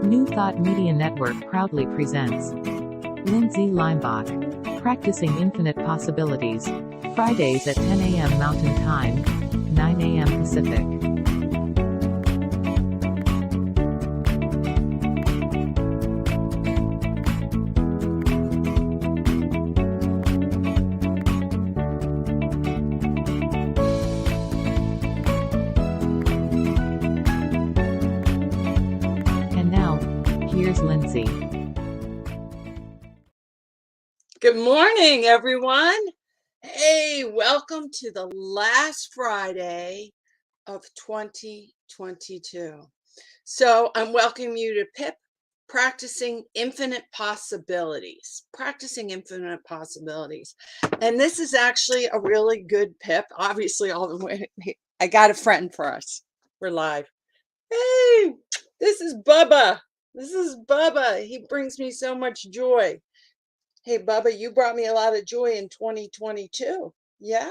New Thought Media Network proudly presents Lindsay Limebach, Practicing Infinite Possibilities, Fridays at 10 a.m. Mountain Time, 9 a.m. Pacific. And now, here's Lindsay. Good morning, everyone. Hey, welcome to the last Friday of 2022. So I'm welcoming you to PIP, Practicing Infinite Possibilities. Practicing Infinite Possibilities. And this is actually a really good PIP. Obviously, all the way, I got a friend for us. We're live. Hey, this is Bubba. This is Bubba. He brings me so much joy. Hey, Bubba, you brought me a lot of joy in 2022. Yeah.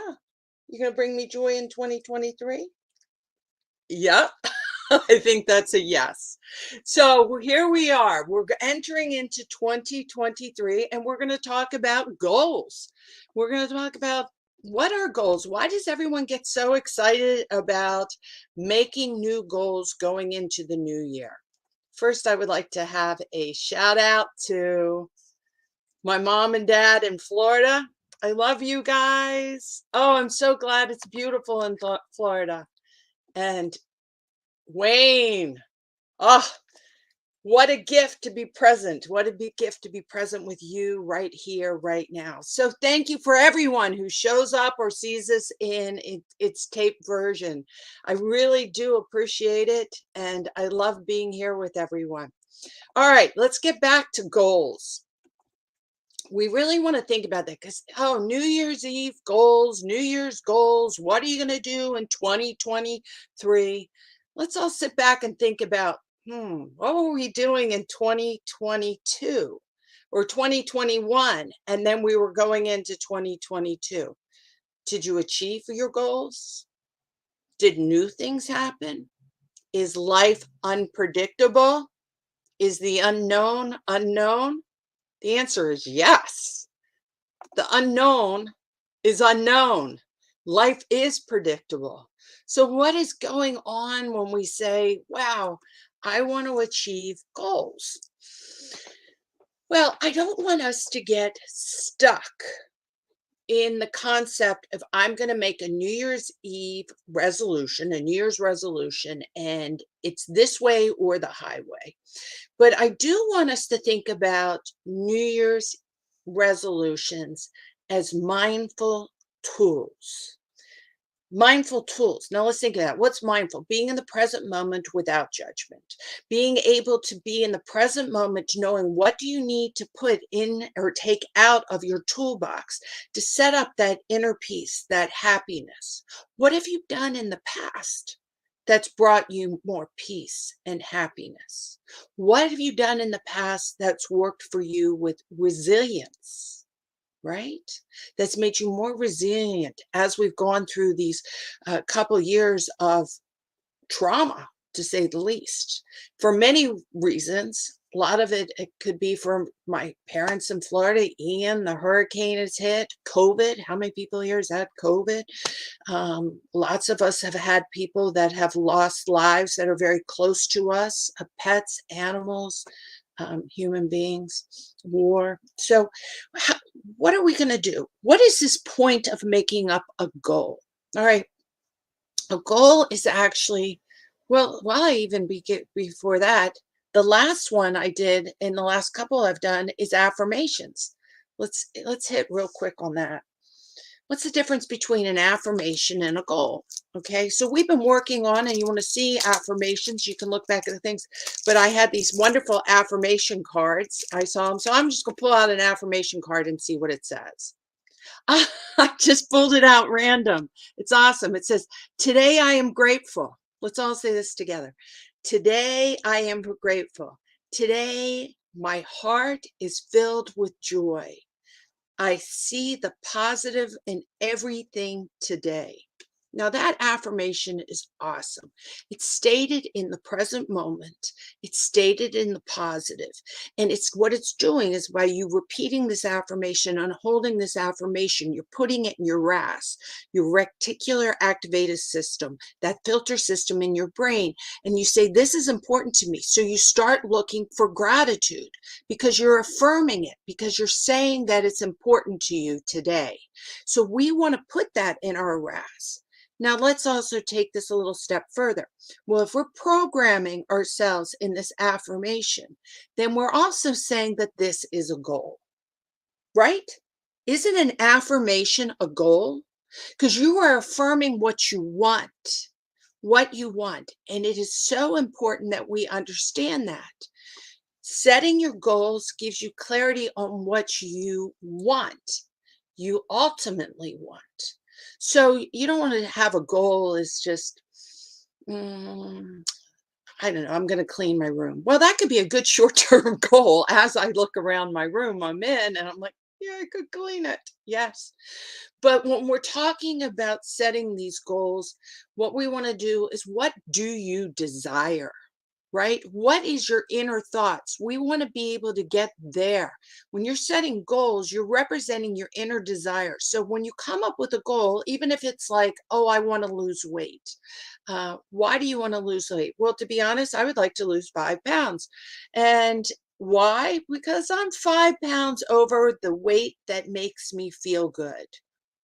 You going to bring me joy in 2023? Yep. I think that's a yes. So here we are. We're entering into 2023 and we're going to talk about goals. We're going to talk about what are goals? Why does everyone get so excited about making new goals going into the new year? First, I would like to have a shout out to my mom and dad in Florida. I love you guys. Oh, I'm so glad it's beautiful in Florida. And Wayne, oh, what a gift to be present. What a big gift to be present with you right here, right now. So thank you for everyone who shows up or sees this in its taped version. I really do appreciate it. And I love being here with everyone. All right, let's get back to goals. We really want to think about that because, New Year's Eve goals, New Year's goals. What are you going to do in 2023? Let's all sit back and think about, what were we doing in 2022 or 2021? And then we were going into 2022. Did you achieve your goals? Did new things happen? Is life unpredictable? Is the unknown unknown? The answer is yes. The unknown is unknown. Life is predictable. So what is going on when we say, wow, I want to achieve goals? Well, I don't want us to get stuck in the concept of I'm going to make a New Year's Eve resolution, a New Year's resolution, and it's this way or the highway. But I do want us to think about New Year's resolutions as mindful tools. Mindful tools. Now let's think of that. What's mindful? Being in the present moment without judgment. Being able to be in the present moment, knowing what do you need to put in or take out of your toolbox to set up that inner peace, that happiness. What have you done in the past that's brought you more peace and happiness? What have you done in the past that's worked for you with resilience? Right? That's made you more resilient as we've gone through these couple years of trauma, to say the least, for many reasons. A lot of it could be from my parents in Florida. Ian, the hurricane has hit. COVID. How many people here has had COVID? Lots of us have had people that have lost lives that are very close to us, pets, animals, human beings, war. So what are we going to do? What is this point of making up a goal? All right. A goal is actually, well, I even before that, the last one I did in the last couple I've done is affirmations. Let's hit real quick on that. What's the difference between an affirmation and a goal? Okay, so we've been working on, and you want to see affirmations, you can look back at the things, but I had these wonderful affirmation cards. I saw them, so I'm just going to pull out an affirmation card and see what it says. I just pulled it out random. It's awesome. It says, today I am grateful. Let's all say this together. Today I am grateful. Today my heart is filled with joy. I see the positive in everything today. Now, that affirmation is awesome. It's stated in the present moment. It's stated in the positive. And it's what it's doing is by you repeating this affirmation and holding this affirmation, you're putting it in your RAS, your reticular activated system, that filter system in your brain. And you say, this is important to me. So you start looking for gratitude because you're affirming it, because you're saying that it's important to you today. So we want to put that in our RAS. Now, let's also take this a little step further. Well, if we're programming ourselves in this affirmation, then we're also saying that this is a goal, right? Isn't an affirmation a goal? Because you are affirming what you want, what you want. And it is so important that we understand that. Setting your goals gives you clarity on what you want, you ultimately want. So you don't want to have a goal is just, I don't know, I'm going to clean my room. Well, that could be a good short-term goal as I look around my room I'm in and I'm like, yeah, I could clean it. Yes. But when we're talking about setting these goals, what we want to do is, what do you desire? Right? What is your inner thoughts? We want to be able to get there. When you're setting goals, you're representing your inner desire. So when you come up with a goal, even if it's like, oh, I want to lose weight. Why do you want to lose weight? Well, to be honest, I would like to lose 5 pounds. And why? Because I'm 5 pounds over the weight that makes me feel good.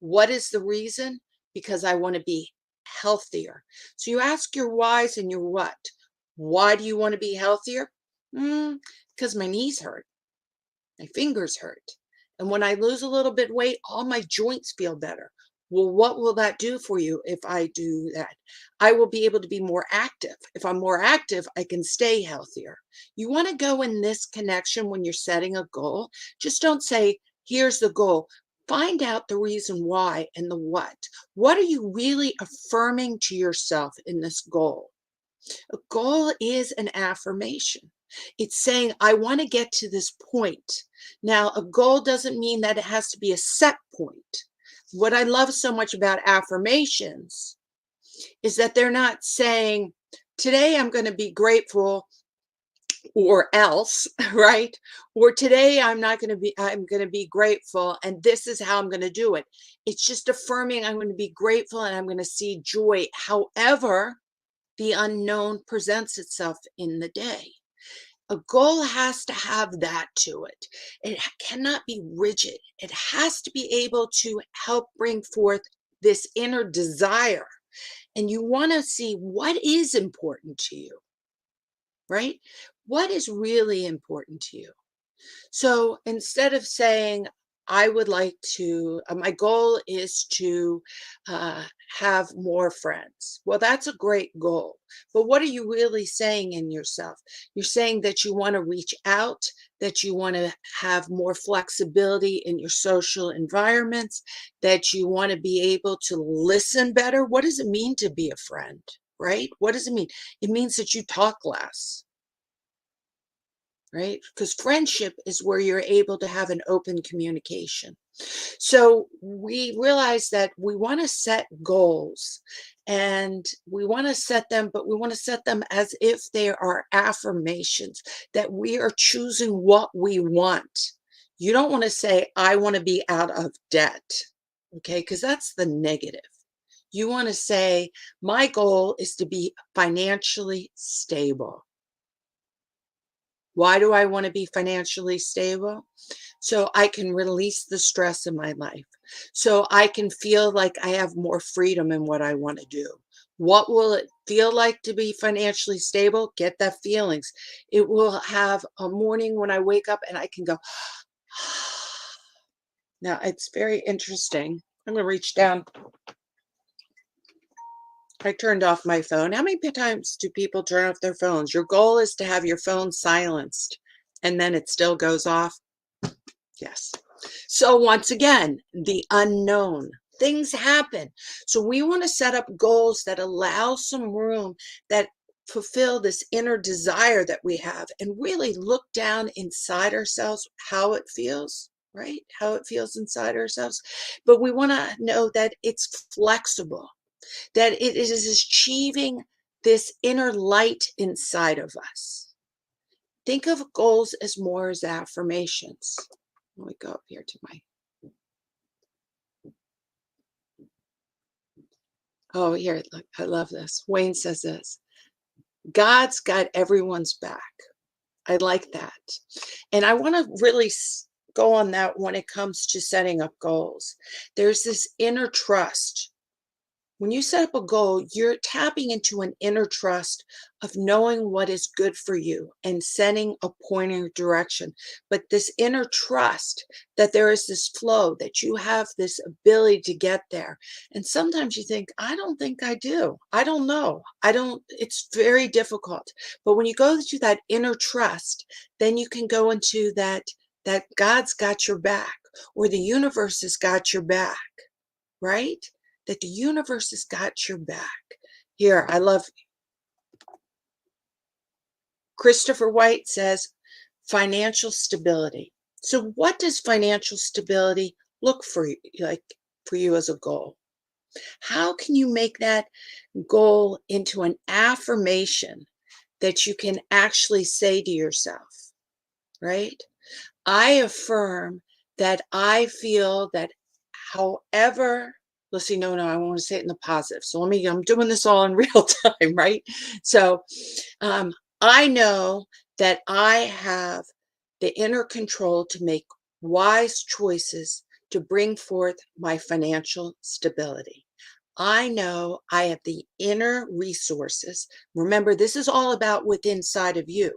What is the reason? Because I want to be healthier. So you ask your whys and your what. Why do you want to be healthier? Because my knees hurt, my fingers hurt. And when I lose a little bit weight, all my joints feel better. Well, what will that do for you if I do that? I will be able to be more active. If I'm more active, I can stay healthier. You want to go in this connection when you're setting a goal. Just don't say, here's the goal. Find out the reason why and the what. What are you really affirming to yourself in this goal? A goal is an affirmation. It's saying, I want to get to this point. Now, a goal doesn't mean that it has to be a set point. What I love so much about affirmations is that they're not saying, today I'm going to be grateful or else, right? Or today I'm going to be grateful and this is how I'm going to do it. It's just affirming I'm going to be grateful and I'm going to see joy. However, the unknown presents itself in the day. A goal has to have that to it. It cannot be rigid. It has to be able to help bring forth this inner desire. And you want to see what is important to you, right? What is really important to you? So instead of saying, I would like to, my goal is to have more friends. Well, that's a great goal. But what are you really saying in yourself? You're saying that you want to reach out, that you want to have more flexibility in your social environments, that you want to be able to listen better. What does it mean to be a friend, right? What does it mean? It means that you talk less, right? Because friendship is where you're able to have an open communication. So we realize that we want to set goals and we want to set them, but we want to set them as if they are affirmations, that we are choosing what we want. You don't want to say, I want to be out of debt, okay? Because that's the negative. You want to say, my goal is to be financially stable. Why do I want to be financially stable? So I can release the stress in my life. So I can feel like I have more freedom in what I want to do. What will it feel like to be financially stable? Get that feelings. It will have a morning when I wake up and I can go, now it's very interesting. I'm going to reach down. I turned off my phone. How many times do people turn off their phones? Your goal is to have your phone silenced and then it still goes off. Yes. So once again, the unknown. Things happen. So we want to set up goals that allow some room, that fulfill this inner desire that we have, and really look down inside ourselves, how it feels, right? How it feels inside ourselves. But we want to know that it's flexible. that it is achieving this inner light inside of us. Think of goals as more as affirmations. Let me go up here to my, oh, here, look, I love this. Wayne says this, God's got everyone's back. I like that. And I want to really go on that when it comes to setting up goals. There's this inner trust. When you set up a goal, you're tapping into an inner trust of knowing what is good for you and setting a pointing direction. But this inner trust that there is this flow, that you have this ability to get there. And sometimes you think, I don't think I do. I don't know. It's very difficult. But when you go to that inner trust, then you can go into that God's got your back, or the universe has got your back, right? That the universe has got your back. Here, I love Christopher White says financial stability. So what does financial stability look for you, like for you as a goal? How can you make that goal into an affirmation that you can actually say to yourself, right? I affirm that I feel that however, let's see, no, I want to say it in the positive. So I'm doing this all in real time, right? So I know that I have the inner control to make wise choices to bring forth my financial stability. I know I have the inner resources. Remember, this is all about within inside of you.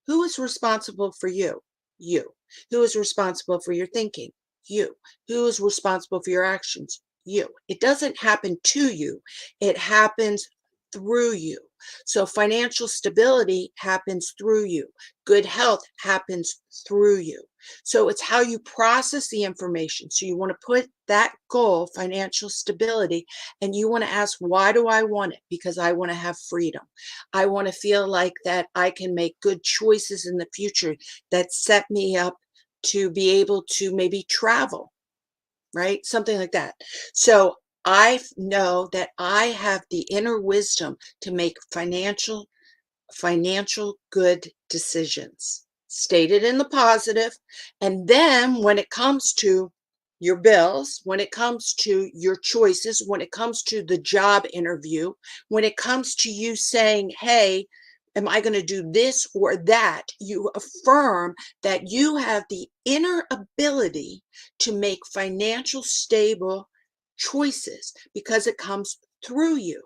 Who is responsible for you? You. Who is responsible for your thinking? You. Who is responsible for your actions? You. It doesn't happen to you. It happens through you. So financial stability happens through you. Good health happens through you. So it's how you process the information. So you want to put that goal, financial stability, and you want to ask, why do I want it? Because I want to have freedom. I want to feel like that I can make good choices in the future that set me up to be able to maybe travel, right? Something like that. So I know that I have the inner wisdom to make financial good decisions, stated in the positive. And then when it comes to your bills, when it comes to your choices, when it comes to the job interview, when it comes to you saying, hey, am I going to do this or that? You affirm that you have the inner ability to make financial stable choices because it comes through you.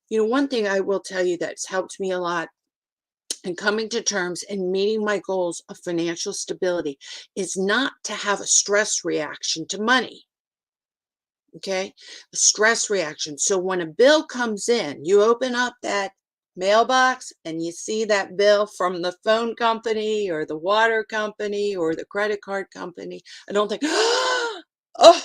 You know, one thing I will tell you that's helped me a lot in coming to terms and meeting my goals of financial stability is not to have a stress reaction to money. Okay, a stress reaction. So when a bill comes in, you open up that mailbox and you see that bill from the phone company or the water company or the credit card company. I don't think, oh,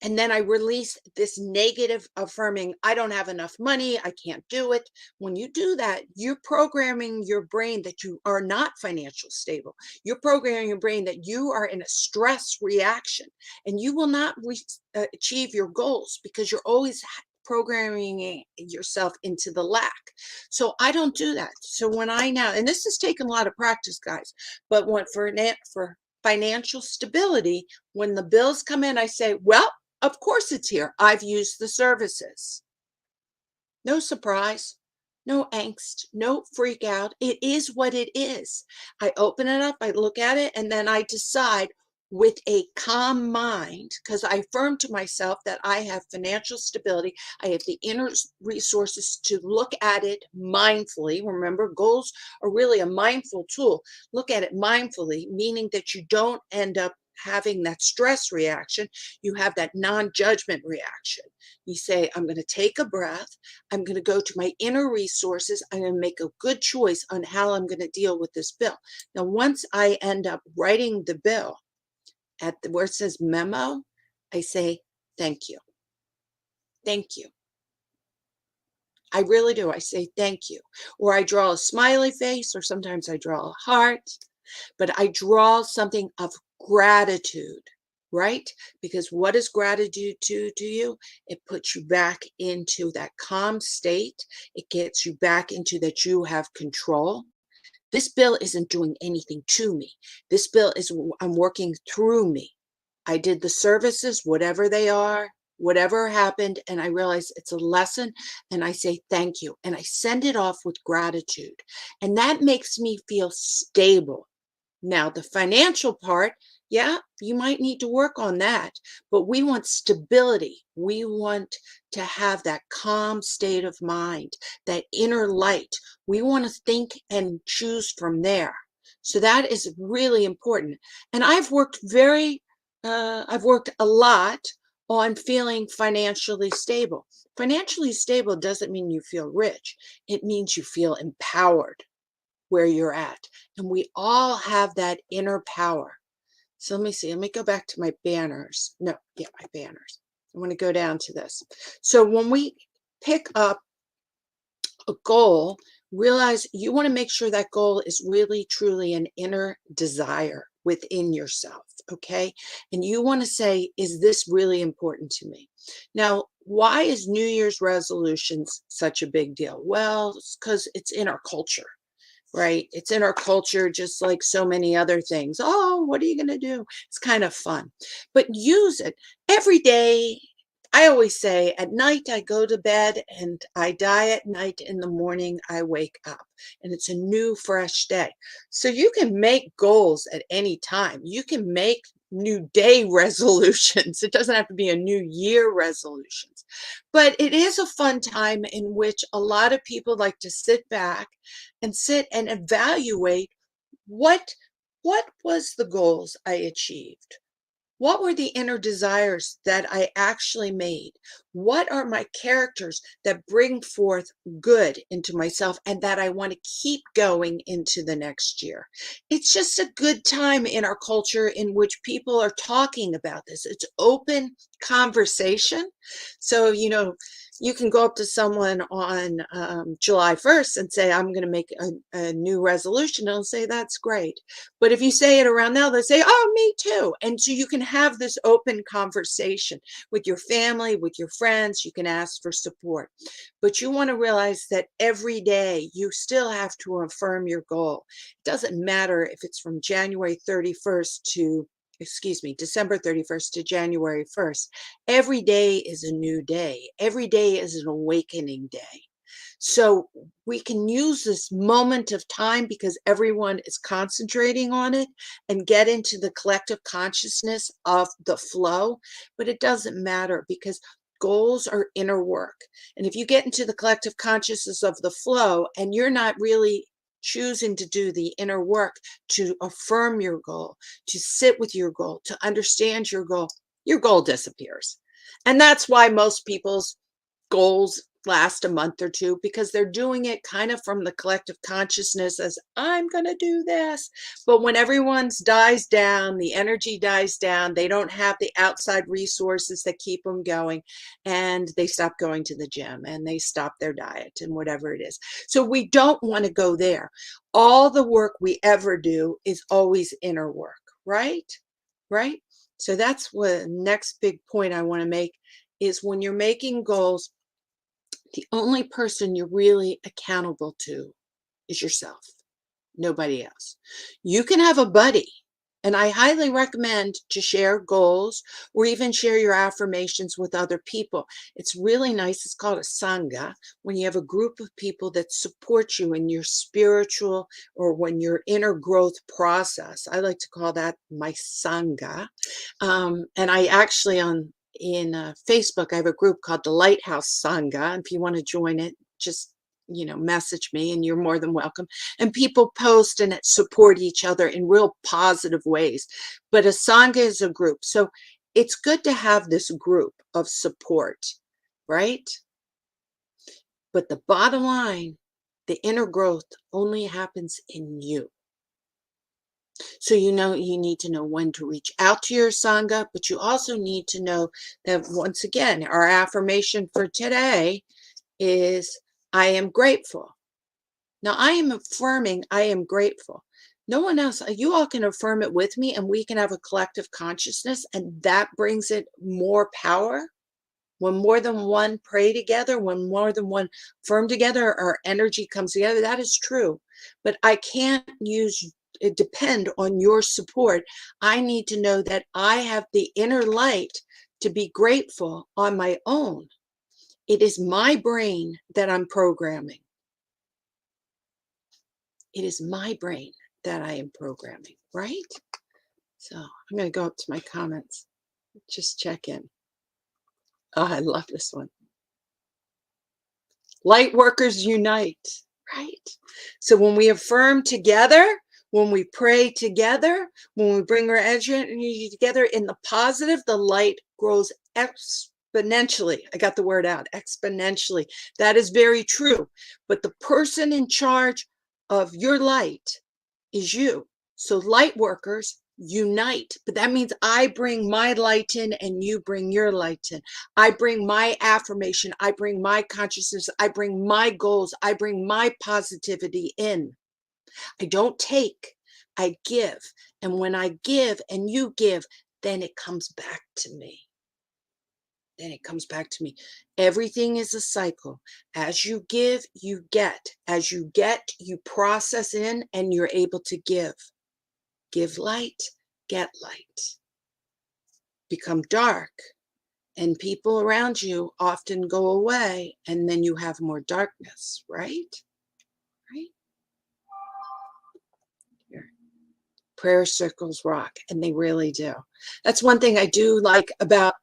and then I release this negative affirming, I don't have enough money, I can't do it. When you do that, you're programming your brain that you are not financially stable. You're programming your brain that you are in a stress reaction and you will not achieve your goals because you're always programming yourself into the lack. So I don't do that. So when I now, and this has taken a lot of practice, guys, but when for financial stability, when the bills come in, I say, well, of course it's here. I've used the services. No surprise, no angst, no freak out. It is what it is. I open it up, I look at it, and then I decide with a calm mind, because I affirm to myself that I have financial stability. I have the inner resources to look at it mindfully. Remember, goals are really a mindful tool. Look at it mindfully, meaning that you don't end up having that stress reaction. You have that non-judgment reaction. You say, I'm going to take a breath. I'm going to go to my inner resources. I'm going to make a good choice on how I'm going to deal with this bill. Now, once I end up writing the bill at where it says memo, I say, thank you. Thank you. I really do. I say, thank you. Or I draw a smiley face, or sometimes I draw a heart, but I draw something of gratitude. right? Because what does gratitude do to you? It puts you back into that calm state. It gets you back into that you have control. This bill isn't doing anything to me. This bill is, I'm working through me. I did the services, whatever they are, whatever happened, and I realize it's a lesson, and I say thank you, and I send it off with gratitude. And that makes me feel stable. Now, the financial part, yeah, you might need to work on that, but we want stability. We want to have that calm state of mind, that inner light. We want to think and choose from there. So that is really important. And I've worked a lot on feeling financially stable. Financially stable doesn't mean you feel rich. It means you feel empowered where you're at. And we all have that inner power. So let me see. Let me go back to my banners. No, yeah, my banners. I want to go down to this. So when we pick up a goal, realize you want to make sure that goal is really, truly an inner desire within yourself. Okay. And you want to say, is this really important to me? Now, why is New Year's resolutions such a big deal? Well, it's because it's in our culture, right? It's in our culture, just like so many other things. Oh, what are you going to do? It's kind of fun, but use it every day. I always say at night I go to bed and I die at night. In the morning I wake up and it's a new, fresh day. So you can make goals at any time. You can make new day resolutions. It doesn't have to be a new year resolutions, but it is a fun time in which a lot of people like to sit back and sit and evaluate what what was the goals I achieved? What were the inner desires that I actually made? What are my characters that bring forth good into myself and that I want to keep going into the next year? It's just a good time in our culture in which people are talking about this. It's open conversation. So, you can go up to someone on July 1st and say, I'm going to make a new resolution. And they'll say, that's great. But if you say it around now, they say, oh, me too. And so you can have this open conversation with your family, with your friends. You can ask for support. But you want to realize that every day you still have to affirm your goal. It doesn't matter if it's from January 31st to, December 31st to January 1st. Every day is a new day. Every day is an awakening day. So we can use this moment of time because everyone is concentrating on it and get into the collective consciousness of the flow. But it doesn't matter because goals are inner work. And if you get into the collective consciousness of the flow and you're not really choosing to do the inner work to affirm your goal, to sit with your goal, to understand your goal disappears. And that's why most people's goals last a month or two because they're doing it kind of from the collective consciousness as I'm going to do this. But when everyone's dies down, the energy dies down, they don't have the outside resources that keep them going and they stop going to the gym and they stop their diet and whatever it is. So we don't want to go there. All the work we ever do is always inner work, right? Right? So that's what next big point I want to make is when you're making goals, the only person you're really accountable to is yourself, nobody else. You can have a buddy, and I highly recommend to share goals or even share your affirmations with other people. It's really nice. It's called a sangha when you have a group of people that support you in your spiritual or when your inner growth process. I like to call that my sangha. And I actually in Facebook, I have a group called the Lighthouse Sangha. If you want to join it, just message me and you're more than welcome. And people post and support each other in real positive ways. But a Sangha is a group. So it's good to have this group of support, right? But the bottom line, the inner growth only happens in you. So you need to know when to reach out to your Sangha, but you also need to know that once again, our affirmation for today is I am grateful. Now I am affirming I am grateful. No one else. You all can affirm it with me, and we can have a collective consciousness, and that brings it more power. When more than one pray together, when more than one firm together, our energy comes together. That is true. But I can't depend on your support. I need to know that I have the inner light to be grateful on my own. It is my brain that I'm programming. It is my brain that I am programming, right? So I'm going to go up to my comments. Just check in. Oh, I love this one. Light workers unite, right? So when we affirm together, when we pray together, when we bring our energy together in the positive, the light grows exponentially. I got the word out, exponentially. That is very true. But the person in charge of your light is you. So light workers unite, but that means I bring my light in and you bring your light in. I bring my affirmation, I bring my consciousness, I bring my goals, I bring my positivity in. I don't take, I give. And when I give and you give, then it comes back to me. Then it comes back to me. Everything is a cycle. As you give, you get. As you get, you process in and you're able to give. Give light, get light. Become dark, and people around you often go away, and then you have more darkness, right? Right? Here. Prayer circles rock, and they really do. That's one thing I do like about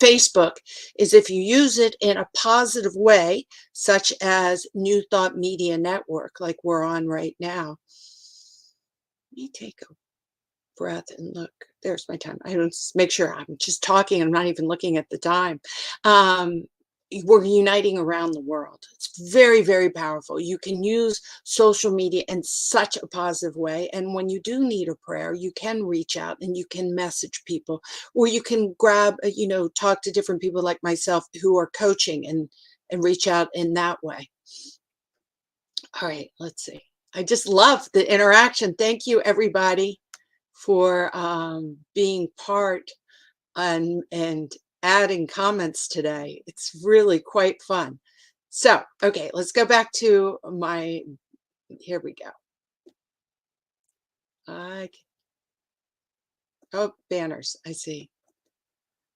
Facebook is if you use it in a positive way, such as New Thought Media Network, like we're on right now. Let me take a breath and look. There's my time. I don't make sure I'm just talking. I'm not even looking at the time. We're uniting around the world. It's very, very powerful. You can use social media in such a positive way. And when you do need a prayer, you can reach out and you can message people, or you can grab, talk to different people like myself who are coaching and reach out in that way. All right, let's see. I just love the interaction. Thank you, everybody, for being part and adding comments today. It's really quite fun. So, okay, let's go back to here we go. Oh, banners, I see.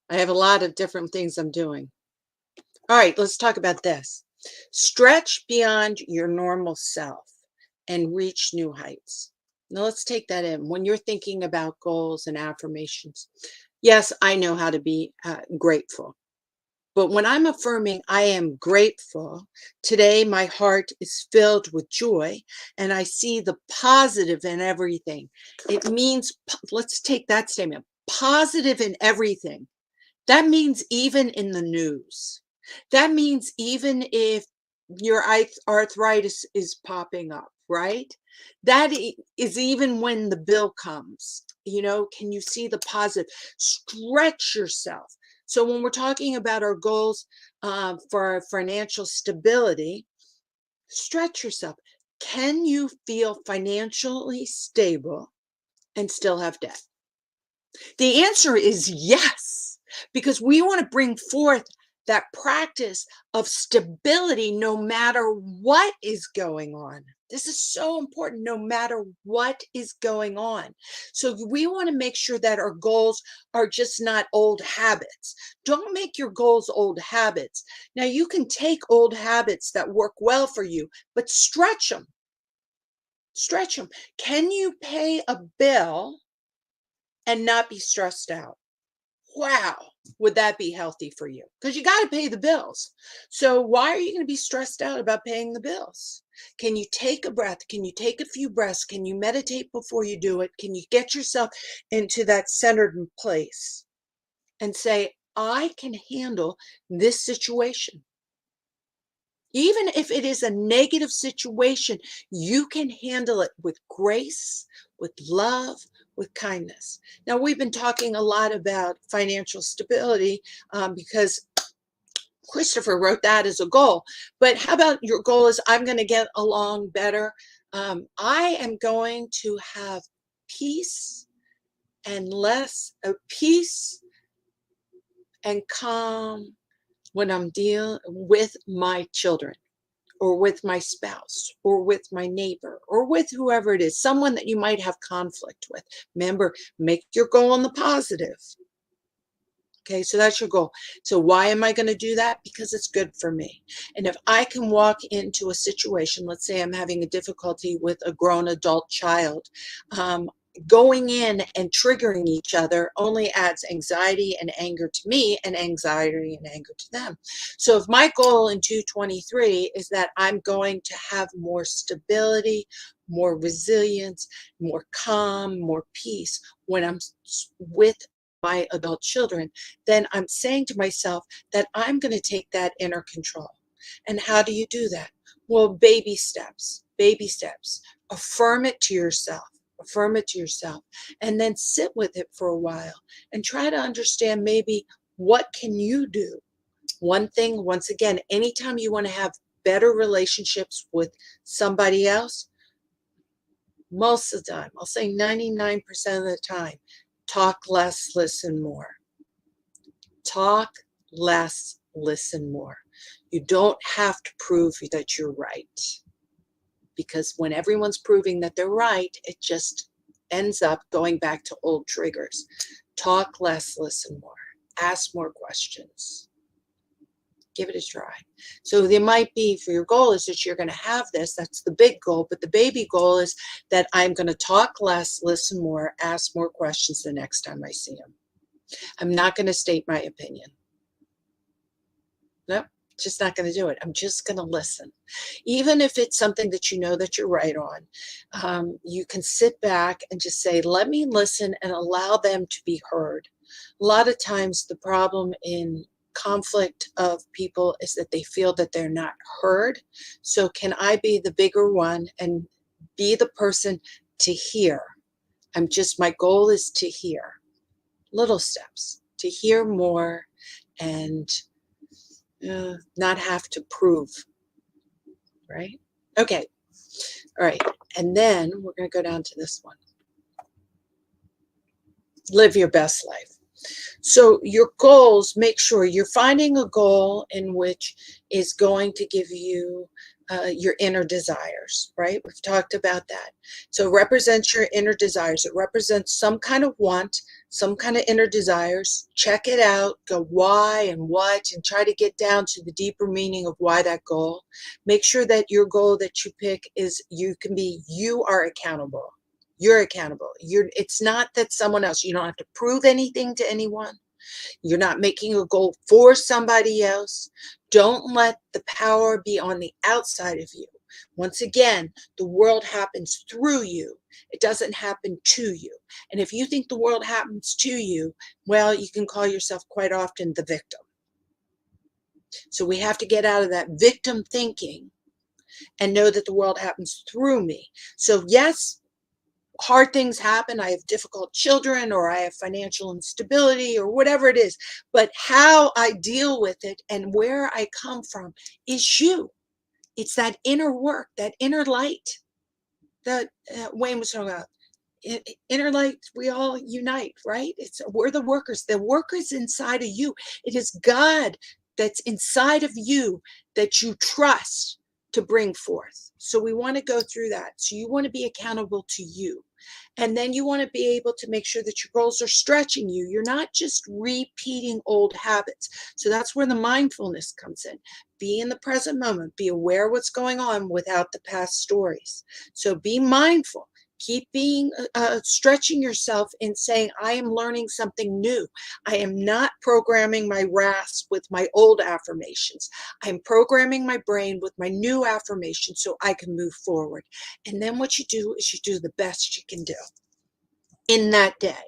I have a lot of different things I'm doing. All right, let's talk about this. Stretch beyond your normal self and reach new heights. Now let's take that in. When you're thinking about goals and affirmations, yes, I know how to be grateful. But when I'm affirming I am grateful, today my heart is filled with joy and I see the positive in everything. It means, let's take that statement, positive in everything. That means even in the news. That means even if your arthritis is popping up, right? That is even when the bill comes. Can you see the positive? Stretch yourself. So when we're talking about our goals for our financial stability, stretch yourself. Can you feel financially stable and still have debt? The answer is yes, because we want to bring forth that practice of stability no matter what is going on. This is so important, no matter what is going on. So we want to make sure that our goals are just not old habits. Don't make your goals old habits. Now, you can take old habits that work well for you, but stretch them. Stretch them. Can you pay a bill and not be stressed out? Wow, would that be healthy for you? Because you got to pay the bills. So why are you going to be stressed out about paying the bills? Can you take a breath? Can you take a few breaths? Can you meditate before you do it? Can you get yourself into that centered place and say, I can handle this situation? Even if it is a negative situation, you can handle it with grace, with love, with kindness. Now, we've been talking a lot about financial stability because Christopher wrote that as a goal. But how about your goal is I'm going to get along better I am going to have peace and peace and calm when I'm dealing with my children or with my spouse or with my neighbor or with whoever it is, someone that you might have conflict with. Remember, make your goal in the positive. Okay, so that's your goal. So why am I going to do that? Because it's good for me. And if I can walk into a situation, let's say I'm having a difficulty with a grown adult child, going in and triggering each other only adds anxiety and anger to me and anxiety and anger to them. So if my goal in 223 is that I'm going to have more stability, more resilience, more calm, more peace when I'm with my adult children, then I'm saying to myself that I'm going to take that inner control. And how do you do that? Well, baby steps, baby steps. Affirm it to yourself. Affirm it to yourself. And then sit with it for a while and try to understand maybe what can you do? One thing, once again, anytime you want to have better relationships with somebody else, most of the time, I'll say 99% of the time, talk less, listen more. Talk less, listen more. You don't have to prove that you're right. Because when everyone's proving that they're right, it just ends up going back to old triggers. Talk less, listen more. Ask more questions. Give it a try. So there might be, for your goal is that you're going to have this. That's the big goal. But the baby goal is that I'm going to talk less, listen more, ask more questions the next time I see them. I'm not going to state my opinion. Nope, just not going to do it. I'm just going to listen. Even if it's something that you know that you're right on, you can sit back and just say, let me listen and allow them to be heard. A lot of times the problem in conflict of people is that they feel that they're not heard. So can I be the bigger one and be the person to hear? My goal is to hear. Little steps, to hear more and not have to prove, right? Okay, all right. And then we're going to go down to this one. Live your best life. So your goals, make sure you're finding a goal in which is going to give you your inner desires, right? We've talked about that. So it represents your inner desires. It represents some kind of want, some kind of inner desires. Check it out, go why and what, and try to get down to the deeper meaning of why that goal. Make sure that your goal that you pick is you are accountable. You're accountable. It's not that someone else, you don't have to prove anything to anyone. You're not making a goal for somebody else. Don't let the power be on the outside of you. Once again, the world happens through you. It doesn't happen to you. And if you think the world happens to you, well, you can call yourself quite often the victim. So we have to get out of that victim thinking and know that the world happens through me. So yes, hard things happen. I have difficult children, or I have financial instability, or whatever it is. But how I deal with it and where I come from is you. It's that inner work, that inner light that Wayne was talking about. Inner light, we all unite, right? We're the workers. The workers inside of you. It is God that's inside of you that you trust to bring forth. So we want to go through that. So you want to be accountable to you. And then you want to be able to make sure that your goals are stretching you. You're not just repeating old habits. So that's where the mindfulness comes in. Be in the present moment. Be aware what's going on without the past stories. So be mindful. Keep stretching yourself in saying, I am learning something new. I am not programming my rasp with my old affirmations. I'm programming my brain with my new affirmations so I can move forward. And then what you do is you do the best you can do in that day.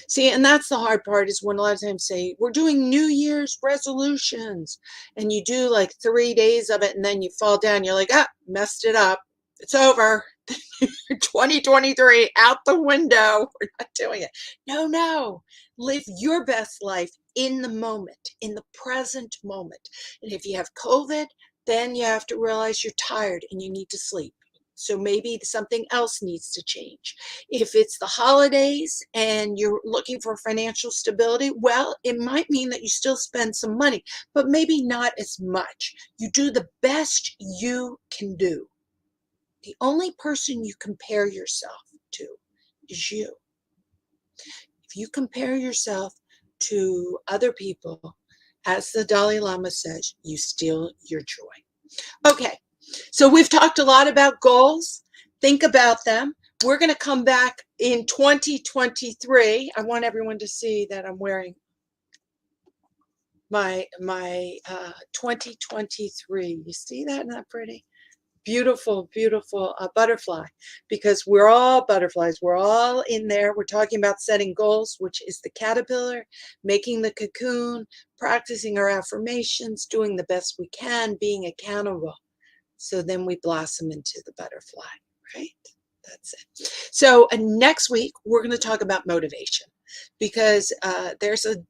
See, and that's the hard part, is when a lot of times say, we're doing New Year's resolutions, and you do like 3 days of it, and then you fall down. You're like, messed it up. It's over. 2023 out the window. We're not doing it. No. Live your best life in the moment, in the present moment. And if you have COVID, then you have to realize you're tired and you need to sleep. So maybe something else needs to change. If it's the holidays and you're looking for financial stability, well, it might mean that you still spend some money, but maybe not as much. You do the best you can do. The only person you compare yourself to is you. If you compare yourself to other people, as the Dalai Lama says, you steal your joy. Okay, so we've talked a lot about goals. Think about them. We're going to come back in 2023. I want everyone to see that I'm wearing my 2023. You see that? Isn't that pretty? Beautiful, beautiful butterfly, because we're all butterflies. We're all in there. We're talking about setting goals, which is the caterpillar, making the cocoon, practicing our affirmations, doing the best we can, being accountable. So then we blossom into the butterfly, right? That's it. So next week, we're going to talk about motivation, because there's a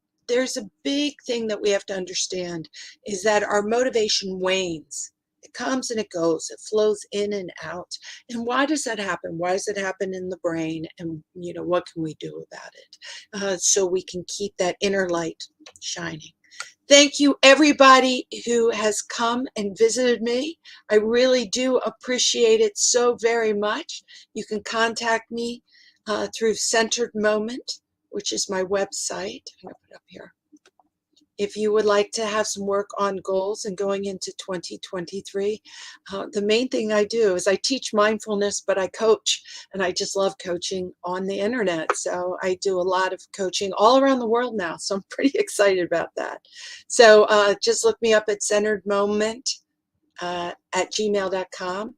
big thing that we have to understand, is that our motivation wanes. It comes and it goes. It flows in and out. And why does that happen? Why does it happen in the brain? And, what can we do about it? So we can keep that inner light shining. Thank you, everybody who has come and visited me. I really do appreciate it so very much. You can contact me through Centeredmoment, which is my website. I'm going to put it up here. If you would like to have some work on goals and going into 2023, the main thing I do is I teach mindfulness, but I coach, and I just love coaching on the internet. So I do a lot of coaching all around the world now. So I'm pretty excited about that. So just look me up at Centeredmoment at gmail.com.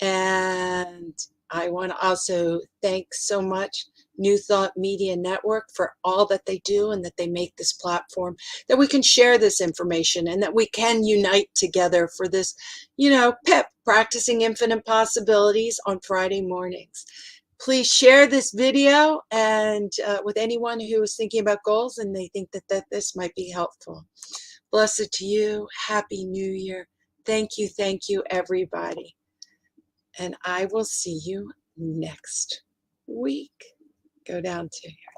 And I want to also thank so much New Thought Media Network for all that they do, and that they make this platform, that we can share this information, and that we can unite together for this, PIP, Practicing Infinite Possibilities, on Friday mornings. Please share this video and with anyone who is thinking about goals and they think that this might be helpful. Blessed to you. Happy New Year. Thank you, everybody. And I will see you next week. Go down to here.